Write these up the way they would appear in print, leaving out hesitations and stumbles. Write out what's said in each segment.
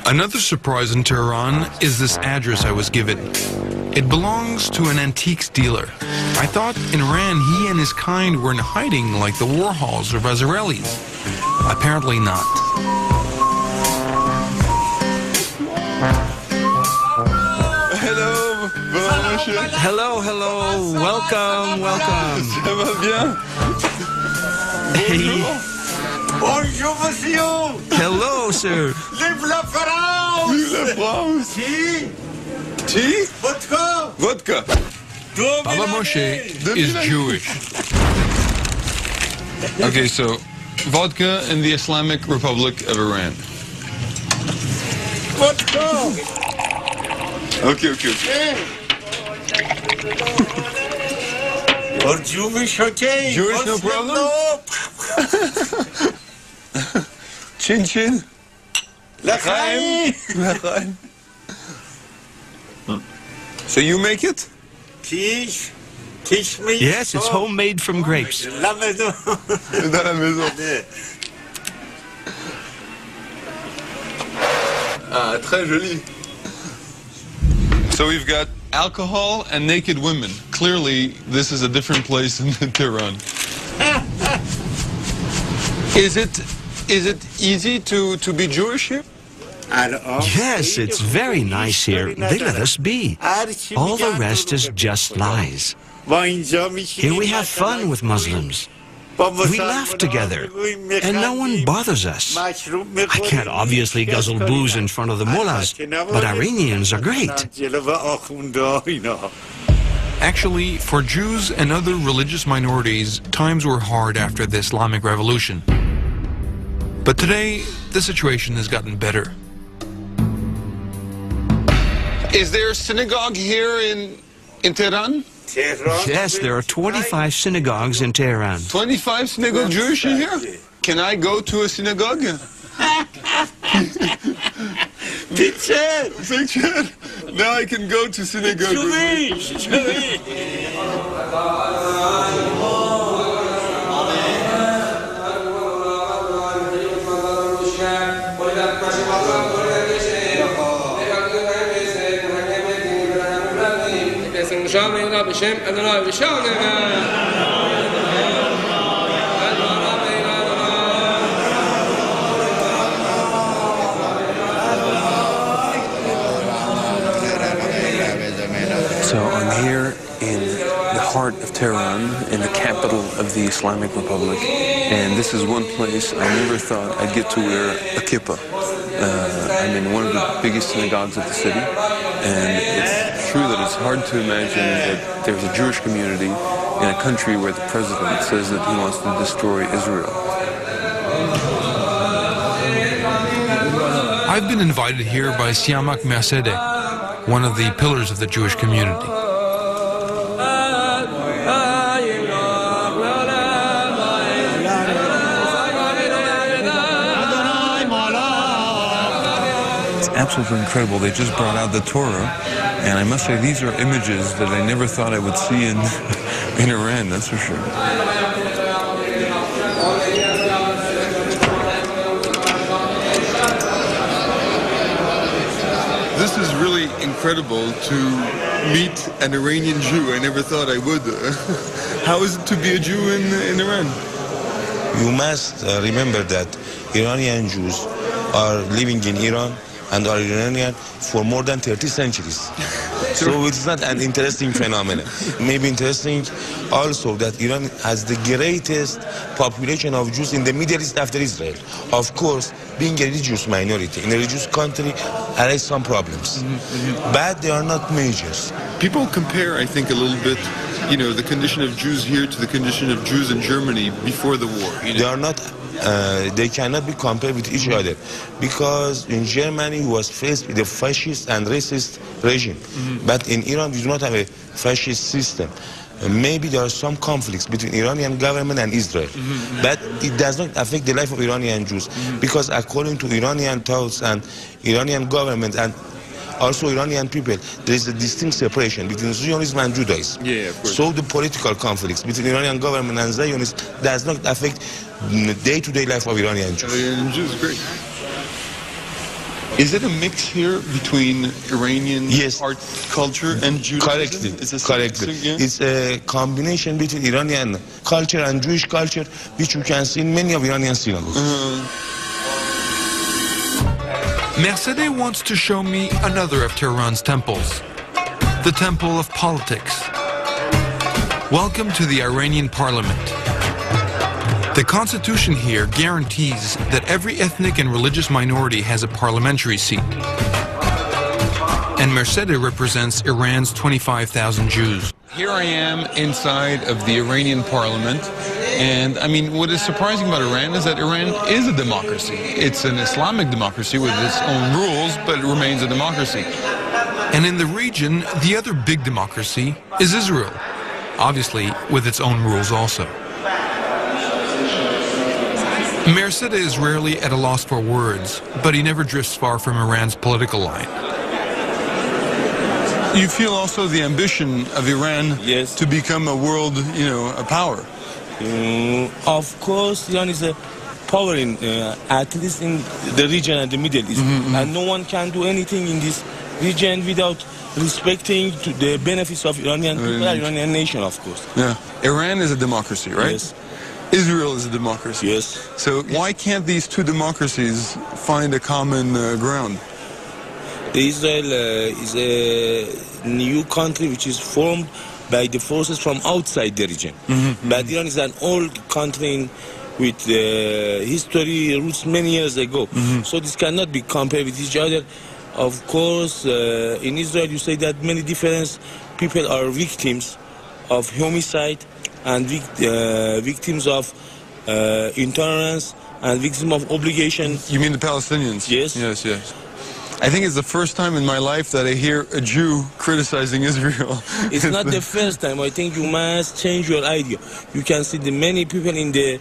Another surprise in Tehran is this address I was given. It belongs to an antiques dealer. I thought in Iran he and his kind were in hiding like the Warhols or Vazirellis. Apparently not. Hello, bonjour. Hello, hello, welcome, welcome. Ça va bien? Hey. Bonjour, monsieur. Hello, sir. Vive la France. Vive la France. Tea. Tea? Vodka. Vodka. Baba Moshe is Jewish. Okay, so vodka in the Islamic Republic of Iran. Vodka. Okay. Or Jewish, okay. Jewish, no problem? Chin chin. L'chaim. L'chaim. So you make it? Quiche. Quiche meat. Yes, it's homemade from grapes. La maison. Dans la maison. Ah, très joli. So we've got alcohol and naked women. Clearly, this is a different place in Tehran. Is it easy to be Jewish here? Yes, it's very nice here. They let us be. All the rest is just lies. Here we have fun with Muslims. We laugh together, and no one bothers us. I can't obviously guzzle booze in front of the mullahs, but Iranians are great. Actually, for Jews and other religious minorities, times were hard after the Islamic Revolution. But today, the situation has gotten better. Is there a synagogue here in Tehran? Yes, there are 25 synagogues in Tehran. 25 synagogue Jewish in here? Can I go to a synagogue? Picture. Now I can go to synagogue. So I'm here in the heart of Tehran, in the capital of the Islamic Republic, and this is one place I never thought I'd get to wear a kippah. I'm in one of the biggest synagogues of the city, and it's true that it's hard to imagine that there's a Jewish community in a country where the president says that he wants to destroy Israel. I've been invited here by Siamak Mercede, one of the pillars of the Jewish community. Absolutely incredible. They just brought out the Torah, and I must say these are images that I never thought I would see in Iran, that's for sure. This is really incredible to meet an Iranian Jew. I never thought I would. How is it to be a Jew in Iran? You must remember that Iranian Jews are living in Iran and are Iranian for more than 30 centuries. So it's not an interesting phenomenon. Maybe interesting also that Iran has the greatest population of Jews in the Middle East after Israel. Of course, being a religious minority in a religious country has some problems, but they are not majors. People compare, I think, a little bit, you know, the condition of Jews here to the condition of Jews in Germany before the war. You know? They are not. They cannot be compared with each other, because in Germany was faced with a fascist and racist regime, but in Iran we do not have a fascist system. Maybe there are some conflicts between Iranian government and Israel, but it does not affect the life of Iranian Jews, because according to Iranian thoughts and Iranian government and also Iranian people, there is a distinct separation between Zionism and Judaism. Yeah, of course. So the political conflicts between Iranian government and Zionists does not affect the day-to-day life of Iranian Jews. Iranian Jews, great. Is it a mix here between Iranian Yes. art culture and Judaism? Correctly. It's a combination between Iranian culture and Jewish culture, which you can see in many of Iranian synagogues. Mercedes wants to show me another of Tehran's temples, the Temple of Politics. Welcome to the Iranian parliament. The constitution here guarantees that every ethnic and religious minority has a parliamentary seat. And Mercedes represents Iran's 25,000 Jews. Here I am inside of the Iranian parliament. And I mean, what is surprising about Iran is that Iran is a democracy. It's an Islamic democracy with its own rules, but it remains a democracy. And in the region, the other big democracy is Israel, obviously with its own rules also. Mercedes is rarely at a loss for words, but he never drifts far from Iran's political line. You feel also the ambition of Iran to become a world, a power. Of course, Iran is a power in, at least in the region and the Middle East, and no one can do anything in this region without respecting the benefits of Iranian people and Iranian nation, of course. Yeah, Iran is a democracy, right? Yes. Israel is a democracy. Yes. So why can't these two democracies find a common ground? Israel is a new country which is formed by the forces from outside the region. But Iran is an old country with history roots many years ago. So this cannot be compared with each other. Of course, in Israel you say that many different people are victims of homicide and victims of intolerance and victims of obligation. You mean the Palestinians? Yes. Yes, yes. I think it's the first time in my life that I hear a Jew criticizing Israel. It's not the first time. I think you must change your idea. You can see the many people in the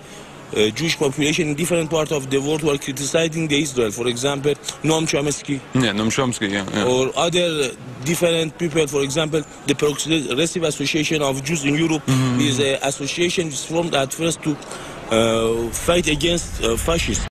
Jewish population in different parts of the world who are criticizing the Israel. For example, Noam Chomsky. Yeah, Noam Chomsky, yeah. Or other different people. For example, the Progressive Association of Jews in Europe is an association formed at first to fight against fascists.